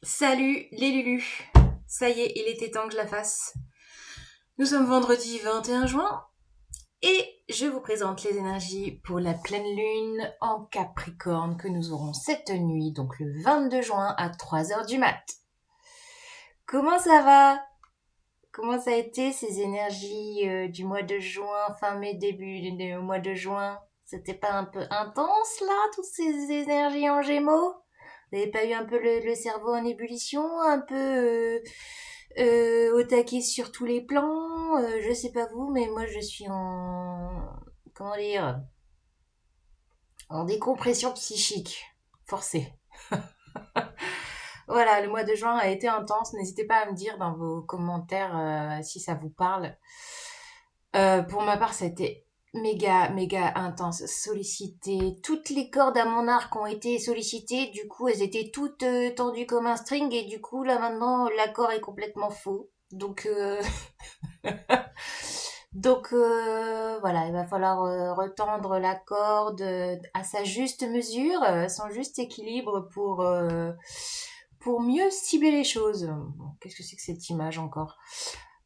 Salut les Lulus. Ça y est, il était temps que je la fasse. Nous sommes vendredi 21 juin et je vous présente les énergies pour la pleine lune en Capricorne que nous aurons cette nuit, donc le 22 juin à 3 heures du mat. Comment ça va? Comment ça a été ces énergies du mois de juin, fin mai, début du mois de juin? C'était pas un peu intense là, toutes ces énergies en gémeaux? Vous n'avez pas eu un peu le cerveau en ébullition, un peu au taquet sur tous les plans? Je sais pas vous, mais moi je suis comment dire, en décompression psychique forcée. Voilà, le mois de juin a été intense. N'hésitez pas à me dire dans vos commentaires si ça vous parle. Pour ma part, ça a été méga intense, sollicité. Toutes les cordes à mon arc ont été sollicitées. Du coup, elles étaient toutes tendues comme un string. Et du coup, là maintenant, l'accord est complètement faux. Donc voilà, il va falloir retendre la corde à sa juste mesure, son juste équilibre pour mieux cibler les choses. Bon, qu'est-ce que c'est que cette image encore?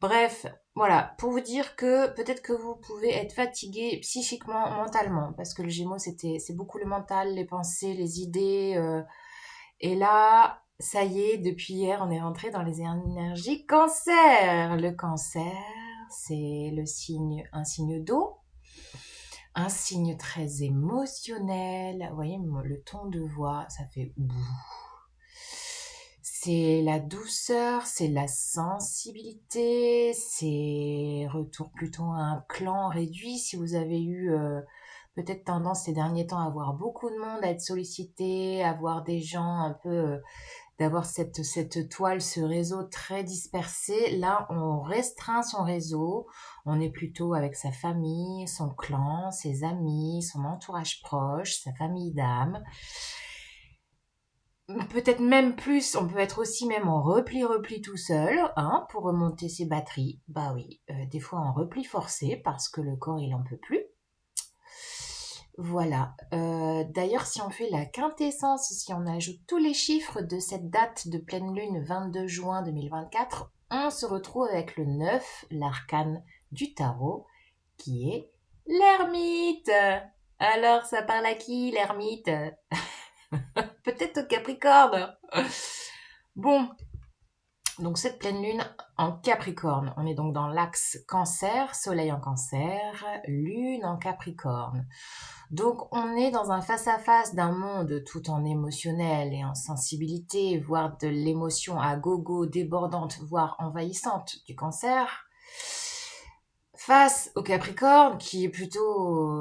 Bref, voilà, pour vous dire que peut-être que vous pouvez être fatigué psychiquement, mentalement, parce que le Gémeaux, c'est beaucoup le mental, les pensées, les idées. Et là, ça y est, depuis hier, on est rentré dans les énergies Cancer. Le Cancer, c'est un signe d'eau, un signe très émotionnel. Vous voyez, le ton de voix, ça fait bouh. C'est la douceur, c'est la sensibilité, c'est retour plutôt à un clan réduit. Si vous avez eu peut-être tendance ces derniers temps à avoir beaucoup de monde, à être sollicité, à voir des gens un peu, d'avoir cette toile, ce réseau très dispersé. Là, on restreint son réseau, on est plutôt avec sa famille, son clan, ses amis, son entourage proche, sa famille d'âme. Peut-être même plus, on peut être aussi même en repli tout seul, hein, pour remonter ses batteries. Bah oui, des fois en repli forcé parce que le corps il en peut plus. Voilà. D'ailleurs, si on fait la quintessence, si on ajoute tous les chiffres de cette date de pleine lune 22 juin 2024, on se retrouve avec le 9, l'arcane du tarot, qui est l'ermite. Alors, ça parle à qui, l'ermite? Peut-être au Capricorne. Bon, donc cette pleine lune en Capricorne, on est donc dans l'axe Cancer, Soleil en Cancer, Lune en Capricorne. Donc on est dans un face-à-face d'un monde tout en émotionnel et en sensibilité, voire de l'émotion à gogo, débordante, voire envahissante du Cancer, face au Capricorne qui est plutôt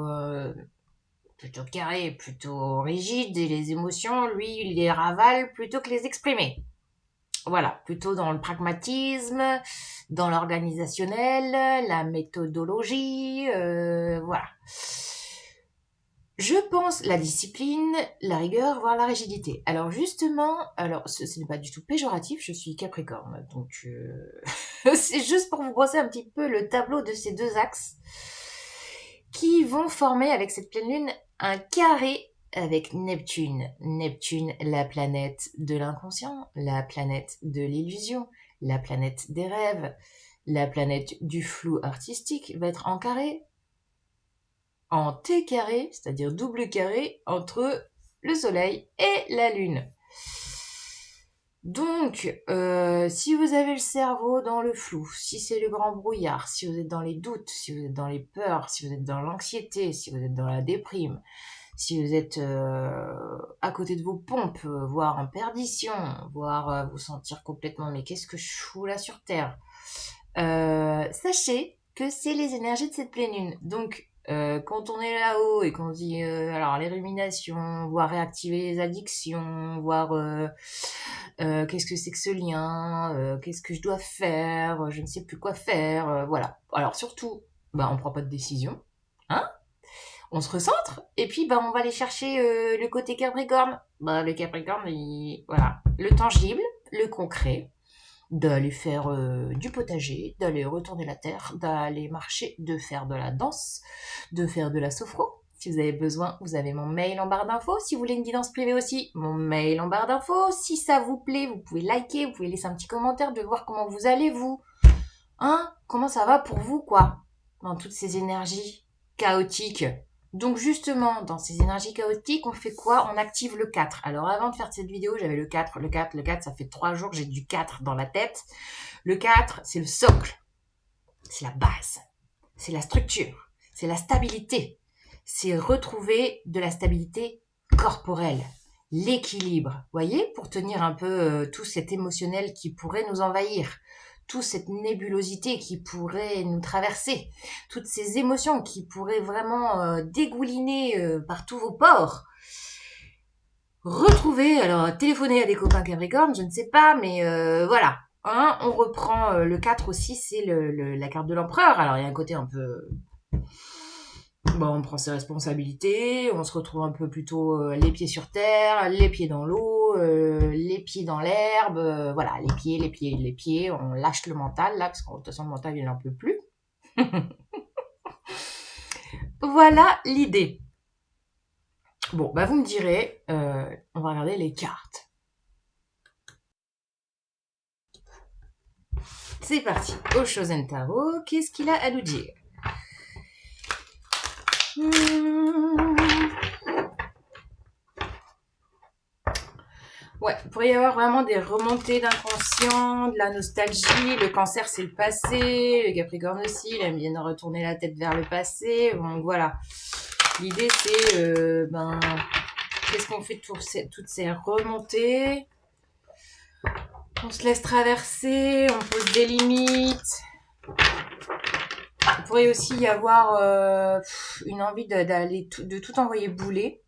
carré, plutôt rigide, et les émotions, lui, il les ravale plutôt que les exprimer. Voilà, plutôt dans le pragmatisme, dans l'organisationnel, la méthodologie, voilà. Je pense la discipline, la rigueur, voire la rigidité. Alors justement, ce n'est pas du tout péjoratif, je suis Capricorne, donc c'est juste pour vous brosser un petit peu le tableau de ces deux axes qui vont former avec cette pleine lune un carré avec Neptune. Neptune, la planète de l'inconscient, la planète de l'illusion, la planète des rêves, la planète du flou artistique, va être en carré, en T carré, c'est-à-dire double carré, entre le Soleil et la Lune. Donc, si vous avez le cerveau dans le flou, si c'est le grand brouillard, si vous êtes dans les doutes, si vous êtes dans les peurs, si vous êtes dans l'anxiété, si vous êtes dans la déprime, si vous êtes à côté de vos pompes, voire en perdition, voire vous sentir complètement mais qu'est-ce que je fous là sur Terre, sachez que c'est les énergies de cette pleine lune. Donc, quand on est là-haut et qu'on dit alors les ruminations, voire réactiver les addictions, voire qu'est-ce que c'est que ce lien, qu'est-ce que je dois faire, je ne sais plus quoi faire, voilà. Alors surtout, on prend pas de décision, hein, on se recentre et puis on va aller chercher le côté Capricorne. Le Capricorne, voilà, le tangible, le concret, d'aller faire du potager, d'aller retourner la terre, d'aller marcher, de faire de la danse, de faire de la sophro. Si vous avez besoin, vous avez mon mail en barre d'infos. Si vous voulez une guidance privée aussi, mon mail en barre d'infos. Si ça vous plaît, vous pouvez liker, vous pouvez laisser un petit commentaire de voir comment vous allez, vous. Hein? Comment ça va pour vous, quoi? Dans toutes ces énergies chaotiques. Donc justement, dans ces énergies chaotiques, on fait quoi? On active le 4. Alors avant de faire cette vidéo, j'avais le 4, le 4, le 4. Ça fait 3 jours que j'ai du 4 dans la tête. Le 4, c'est le socle. C'est la base. C'est la structure. C'est la stabilité. C'est retrouver de la stabilité corporelle. L'équilibre. Voyez, pour tenir un peu tout cet émotionnel qui pourrait nous envahir. Toute cette nébulosité qui pourrait nous traverser, toutes ces émotions qui pourraient vraiment dégouliner par tous vos pores. Retrouver, alors téléphoner à des copains Capricorne, je ne sais pas, mais voilà. Hein, on reprend le 4 aussi, c'est la carte de l'empereur. Alors il y a un côté un peu... Bon, on prend ses responsabilités, on se retrouve un peu plutôt les pieds sur terre, les pieds dans l'eau, les pieds dans l'herbe, voilà, les pieds, on lâche le mental là, parce qu'en toute façon le mental il n'en peut plus. Voilà l'idée. Bon, bah vous me direz, on va regarder les cartes. C'est parti, Oshozen Tarot, qu'est-ce qu'il a à nous dire? Ouais, il pourrait y avoir vraiment des remontées d'inconscient, de la nostalgie. Le cancer, c'est le passé. Le capricorne aussi, il aime bien retourner la tête vers le passé. Donc voilà. L'idée, c'est, qu'est-ce qu'on fait de toutes ces remontées? On se laisse traverser, on pose des limites. Il pourrait aussi y avoir une envie de tout envoyer bouler.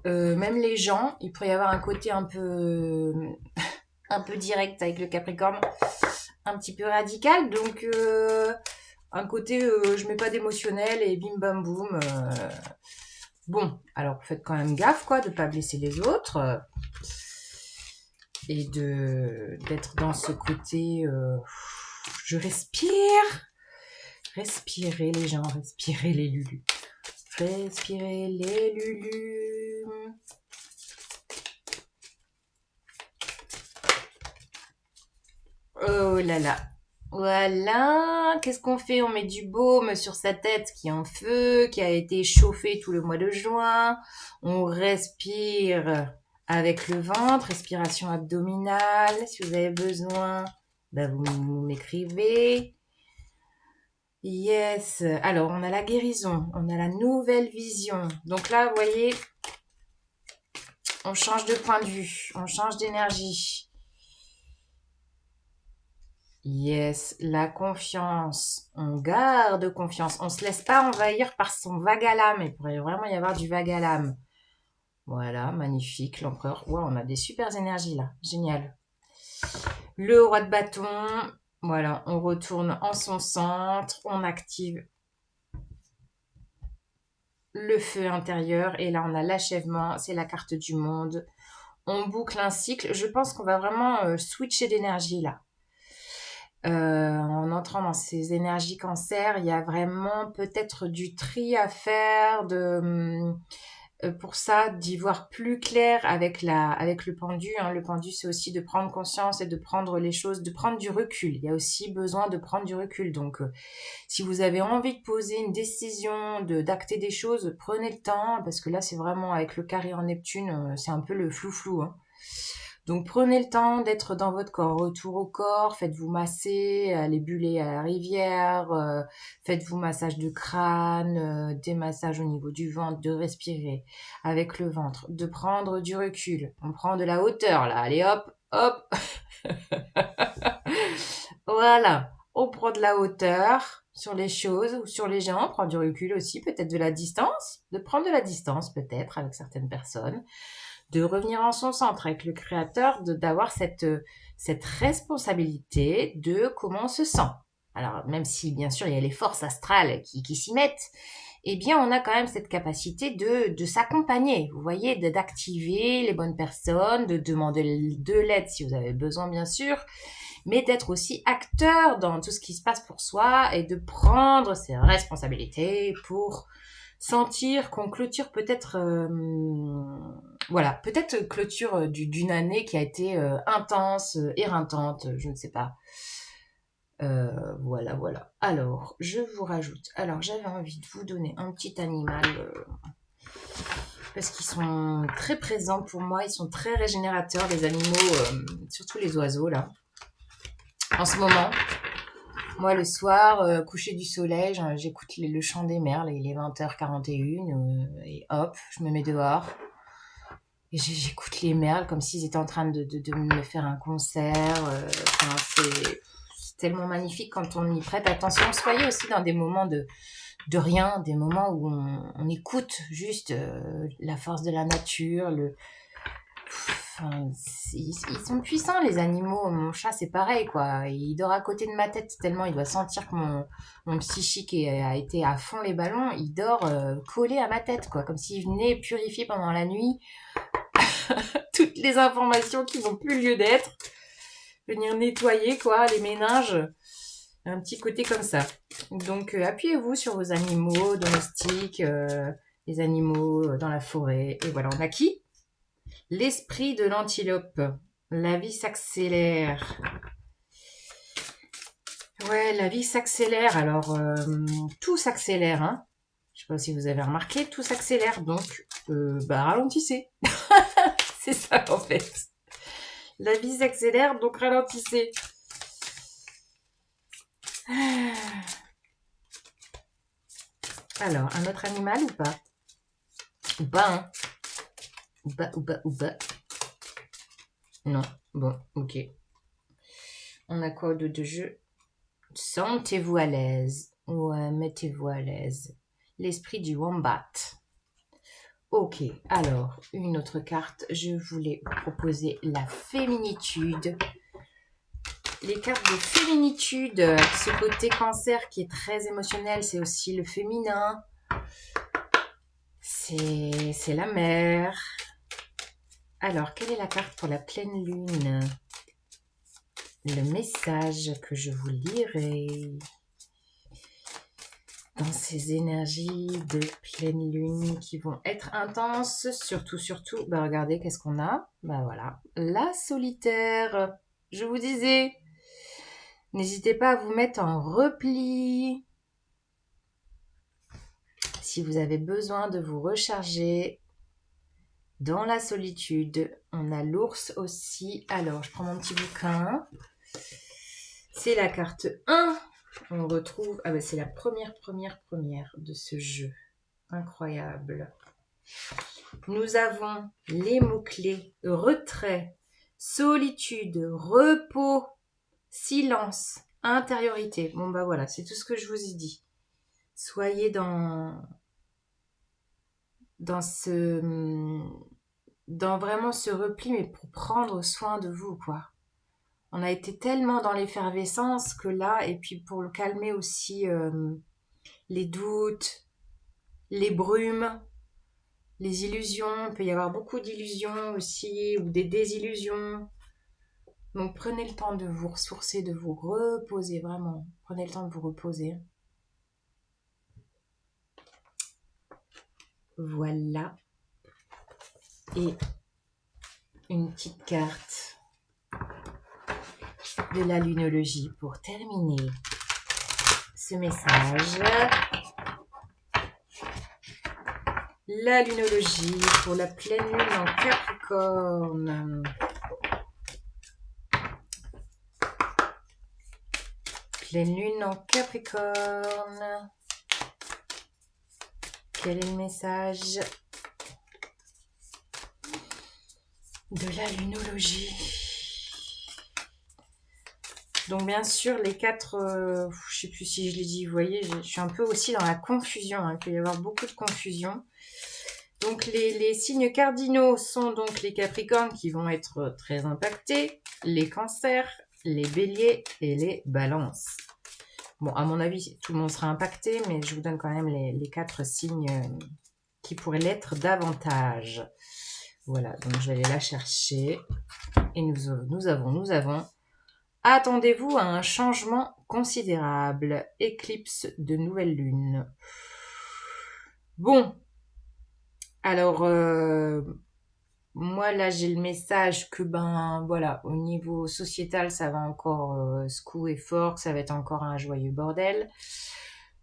Même les gens, il pourrait y avoir un côté un peu direct avec le Capricorne, un petit peu radical, donc un côté je mets pas d'émotionnel et bim bam boum. Bon, alors faites quand même gaffe quoi, de pas blesser les autres et d'être dans ce côté je respire. Respirez les gens, respirez les lulus. Respirez les lulus. Oh là là. Voilà. Qu'est-ce qu'on fait? On met du baume sur sa tête qui est en feu, qui a été chauffé tout le mois de juin. On respire avec le ventre, respiration abdominale. Si vous avez besoin, vous m'écrivez. Yes. Alors, on a la guérison, on a la nouvelle vision. Donc là, vous voyez, on change de point de vue, on change d'énergie. Yes, la confiance. On garde confiance. On se laisse pas envahir par son vague à l'âme. Il pourrait vraiment y avoir du vague à l'âme. Voilà, magnifique, l'empereur. Wow, on a des super énergies là. Génial. Le roi de bâton. Voilà, on retourne en son centre. On active le feu intérieur. Et là, on a l'achèvement. C'est la carte du monde. On boucle un cycle. Je pense qu'on va vraiment switcher d'énergie là. En entrant dans ces énergies cancer, il y a vraiment peut-être du tri à faire pour ça, d'y voir plus clair avec le pendu. Hein. Le pendu, c'est aussi de prendre conscience et de prendre les choses, de prendre du recul. Il y a aussi besoin de prendre du recul. Donc, si vous avez envie de poser une décision, d'acter des choses, prenez le temps, parce que là, c'est vraiment avec le carré en Neptune, c'est un peu le flou-flou. Hein. Donc prenez le temps d'être dans votre corps, retour au corps, faites-vous masser, allez buller à la rivière, faites-vous massage de crâne, des massages au niveau du ventre, de respirer avec le ventre, de prendre du recul. On prend de la hauteur là, allez hop, hop. Voilà, on prend de la hauteur sur les choses ou sur les gens, on prend du recul aussi, peut-être de la distance, de prendre de la distance peut-être avec certaines personnes. De revenir en son centre avec le créateur, d'avoir cette responsabilité de comment on se sent. Alors, même si, bien sûr, il y a les forces astrales qui s'y mettent, eh bien, on a quand même cette capacité de s'accompagner, vous voyez, d'activer les bonnes personnes, de demander de l'aide si vous avez besoin, bien sûr, mais d'être aussi acteur dans tout ce qui se passe pour soi et de prendre ses responsabilités pour sentir qu'on clôture peut-être, voilà, peut-être clôture d'une année qui a été intense, éreintante, je ne sais pas. Voilà, voilà. Alors, je vous rajoute. Alors, j'avais envie de vous donner un petit animal parce qu'ils sont très présents pour moi. Ils sont très régénérateurs, les animaux, surtout les oiseaux, là. En ce moment, moi, le soir, coucher du soleil, j'écoute le chant des merles. Il est 20h41 et hop, je me mets dehors. Et j'écoute les merles comme s'ils étaient en train de me faire un concert. Enfin, c'est tellement magnifique quand on y prête attention. Soyez aussi dans des moments de rien, des moments où on écoute juste la force de la nature. Enfin, ils sont puissants, les animaux. Mon chat, c'est pareil, quoi. Il dort à côté de ma tête tellement il doit sentir que mon psychique a été à fond les ballons. Il dort collé à ma tête, quoi. Comme s'il venait purifier pendant la nuit toutes les informations qui n'ont plus lieu d'être. Venir nettoyer, quoi, les méninges. Un petit côté comme ça. Donc, appuyez-vous sur vos animaux domestiques, les animaux dans la forêt. Et voilà, on a qui? L'esprit de l'antilope. La vie s'accélère. Ouais, la vie s'accélère. Alors, tout s'accélère, hein. Je sais pas si vous avez remarqué, tout s'accélère. Donc, ralentissez. C'est ça, en fait. La vie s'accélère, donc ralentissez. Alors, un autre animal ou pas? Ou pas, hein? Ou pas. Non, bon, ok. On a quoi de jeu? Sentez-vous à l'aise. Ouais, mettez-vous à l'aise. L'esprit du wombat. Ok, alors, une autre carte. Je voulais vous proposer la féminitude. Les cartes de féminitude, ce côté cancer qui est très émotionnel, c'est aussi le féminin. C'est la mer. Alors, quelle est la carte pour la pleine lune? Le message que je vous lirai dans ces énergies de pleine lune qui vont être intenses, surtout, regardez, qu'est-ce qu'on a? Voilà, la solitaire. Je vous disais, n'hésitez pas à vous mettre en repli. Si vous avez besoin de vous recharger dans la solitude, on a l'ours aussi. Alors, je prends mon petit bouquin. C'est la carte 1. On retrouve... Ah c'est la première de ce jeu. Incroyable. Nous avons les mots-clés retrait, solitude, repos, silence, intériorité. Bon voilà, c'est tout ce que je vous ai dit. Soyez dans vraiment ce repli, mais pour prendre soin de vous, quoi. On a été tellement dans l'effervescence que là, et puis pour le calmer aussi les doutes, les brumes, les illusions. Il peut y avoir beaucoup d'illusions aussi, ou des désillusions. Donc prenez le temps de vous ressourcer, de vous reposer, vraiment. Prenez le temps de vous reposer. Voilà. Et une petite carte de la lunologie pour terminer ce message. La lunologie pour la pleine lune en Capricorne. Pleine lune en Capricorne. Quel est le message de la lunologie? Donc bien sûr, les quatre, je sais plus si je l'ai dit, vous voyez, je suis un peu aussi dans la confusion, hein, il peut y avoir beaucoup de confusion. Donc les signes cardinaux sont donc les Capricornes qui vont être très impactés, les Cancers, les Béliers et les Balances. Bon, à mon avis, tout le monde sera impacté, mais je vous donne quand même les 4 signes qui pourraient l'être davantage. Voilà, donc je vais aller la chercher. Et nous avons. Attendez-vous à un changement considérable. Éclipse de nouvelle lune. Bon, alors moi là j'ai le message que ben voilà, au niveau sociétal ça va encore secouer fort, que ça va être encore un joyeux bordel.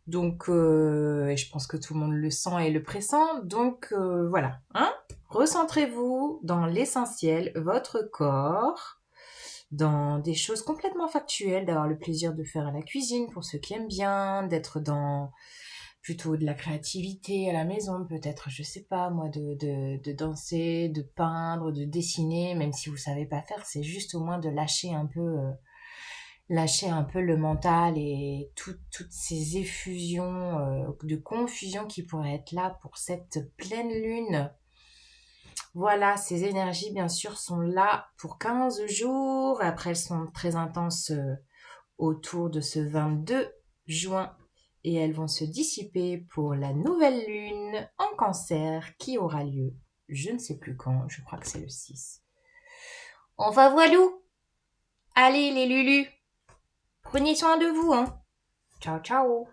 Donc et je pense que tout le monde le sent et le pressent. Donc voilà, hein. Recentrez-vous dans l'essentiel, votre corps, dans des choses complètement factuelles, d'avoir le plaisir de faire à la cuisine pour ceux qui aiment bien, d'être dans plutôt de la créativité à la maison, peut-être, je sais pas, moi, de danser, de peindre, de dessiner, même si vous savez pas faire, c'est juste au moins de lâcher un peu le mental et toutes ces effusions de confusion qui pourraient être là pour cette pleine lune. Voilà, ces énergies, bien sûr, sont là pour 15 jours. Après, elles sont très intenses autour de ce 22 juin et elles vont se dissiper pour la nouvelle lune en cancer qui aura lieu, je ne sais plus quand, je crois que c'est le 6. Enfin voilou, allez les lulus, prenez soin de vous, hein. Ciao ciao.